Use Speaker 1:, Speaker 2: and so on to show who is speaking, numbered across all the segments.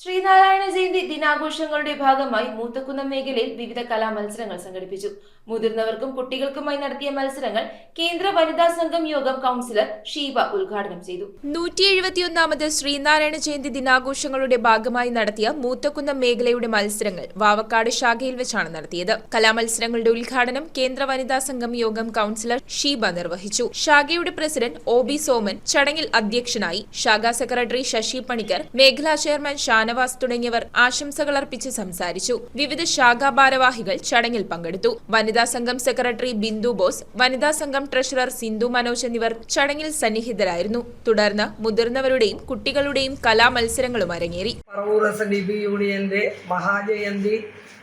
Speaker 1: ശ്രീനാരായണ ജയന്തി ദിനാഘോഷങ്ങളുടെ ഭാഗമായി മൂത്തക്കുന്നം മേഖലയിൽ വിവിധ കലാമത്സരങ്ങൾ സംഘടിപ്പിച്ചു. മുതിർന്നവർക്കും കുട്ടികൾക്കുമായി നടത്തിയ മത്സരങ്ങൾ കേന്ദ്ര വനിതാ സംഘം യോഗം കൗൺസിലർ ഷീബ ഉദ്ഘാടനം ചെയ്തു.
Speaker 2: 171ാമത് ശ്രീനാരായണ ജയന്തി ദിനാഘോഷങ്ങളുടെ ഭാഗമായി നടത്തിയ മൂത്തക്കുന്നം മേഖലയുടെ മത്സരങ്ങൾ വാവക്കാട് ശാഖയിൽ വെച്ചാണ് നടത്തിയത്. കലാമത്സരങ്ങളുടെ ഉദ്ഘാടനം കേന്ദ്ര വനിതാ സംഘം യോഗം കൗൺസിലർ ഷീബ നിർവഹിച്ചു. ശാഖയുടെ പ്രസിഡന്റ് ഒ.ബി. സോമൻ ചടങ്ങിൽ അധ്യക്ഷനായി. ശാഖാ സെക്രട്ടറി ശശി പണിക്കർ, മേഖലാ ചെയർമാൻ ഷാനവാസ് തുടങ്ങിയവർ ആശംസകൾ അർപ്പിച്ച് സംസാരിച്ചു. വിവിധ ശാഖാ ഭാരവാഹികൾ ചടങ്ങിൽ പങ്കെടുത്തു. വനിതാ സംഘം സെക്രട്ടറി ബിന്ദു ബോസ്, വനിതാ സംഘം ട്രഷറർ സിന്ധു മനോജ് എന്നിവർ ചടങ്ങിൽ സന്നിഹിതരായിരുന്നു. തുടർന്ന് മുതിർന്നവരുടെയും കുട്ടികളുടെയും കലാമത്സരങ്ങളും അരങ്ങേറി.
Speaker 3: പറവൂർ SNDP യൂണിയന്റെ മഹാജയന്തി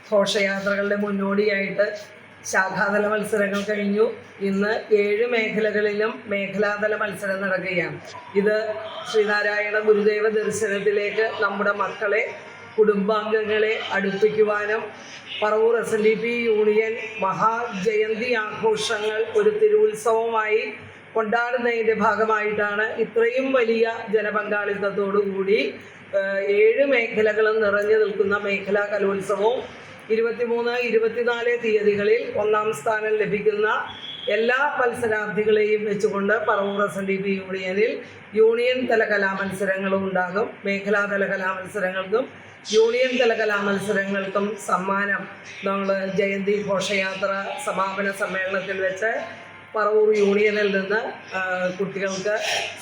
Speaker 3: ഘോഷയാത്രകളുടെ മുന്നോടിയായിട്ട് ശാഖാതല മത്സരങ്ങൾ കഴിഞ്ഞു. ഇന്ന് 7 മേഖലകളിലും മേഖലാതല മത്സരം നടക്കുകയാണ്. ഇത് ശ്രീനാരായണ ഗുരുദേവ ദർശനത്തിലേക്ക് നമ്മുടെ മക്കളെ, കുടുംബാംഗങ്ങളെ അടുപ്പിക്കുവാനും പറവൂർ SNDP യൂണിയൻ മഹാജയന്തി ആഘോഷങ്ങൾ ഒരു തിരുവുത്സവമായി കൊണ്ടാടുന്നതിൻ്റെ ഭാഗമായിട്ടാണ് ഇത്രയും വലിയ ജനപങ്കാളിത്തത്തോടുകൂടി 7 മേഖലകളും നിറഞ്ഞു നിൽക്കുന്ന മേഖലാ കലോത്സവവും 23, 24 തീയതികളിൽ 1ാം സ്ഥാനം ലഭിക്കുന്ന എല്ലാ മത്സരാർത്ഥികളെയും വെച്ചുകൊണ്ട് പറവൂർ SNDP യൂണിയനിൽ യൂണിയൻ തല കലാമത്സരങ്ങളും ഉണ്ടാകും. മേഖലാതല കലാമത്സരങ്ങൾക്കും യൂണിയൻ തല കലാമത്സരങ്ങൾക്കും സമ്മാനം നമ്മൾ ജയന്തി ഘോഷയാത്ര സമാപന സമ്മേളനത്തിൽ വെച്ച് പറവൂർ യൂണിയനിൽ നിന്ന് കുട്ടികൾക്ക്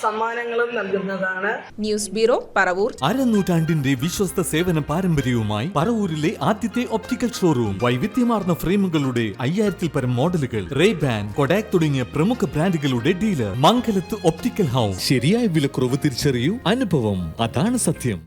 Speaker 3: സമ്മാനങ്ങളും നൽകുന്നതാണ്.
Speaker 2: News bureau, Paravur.
Speaker 4: അരനൂറ്റാണ്ടിന്റെ വിശ്വസ്ത സേവന പാരമ്പര്യവുമായി പറവൂരിലെ ആദ്യത്തെ ഒപ്റ്റിക്കൽ ഷോറൂം. വൈവിധ്യമാർന്ന ഫ്രെയിമുകളുടെ 5000-ൽ പരം മോഡലുകൾ, റേബാൻ, കൊഡാക് തുടങ്ങിയ പ്രമുഖ ബ്രാൻഡുകളുടെ ഡീലർ. മംഗലത്ത് ഒപ്റ്റിക്കൽ ഹൗസ്. ശരിയായ വിലക്കുറവ് തിരിച്ചറിയൂ, അനുഭവം അതാണ് സത്യം.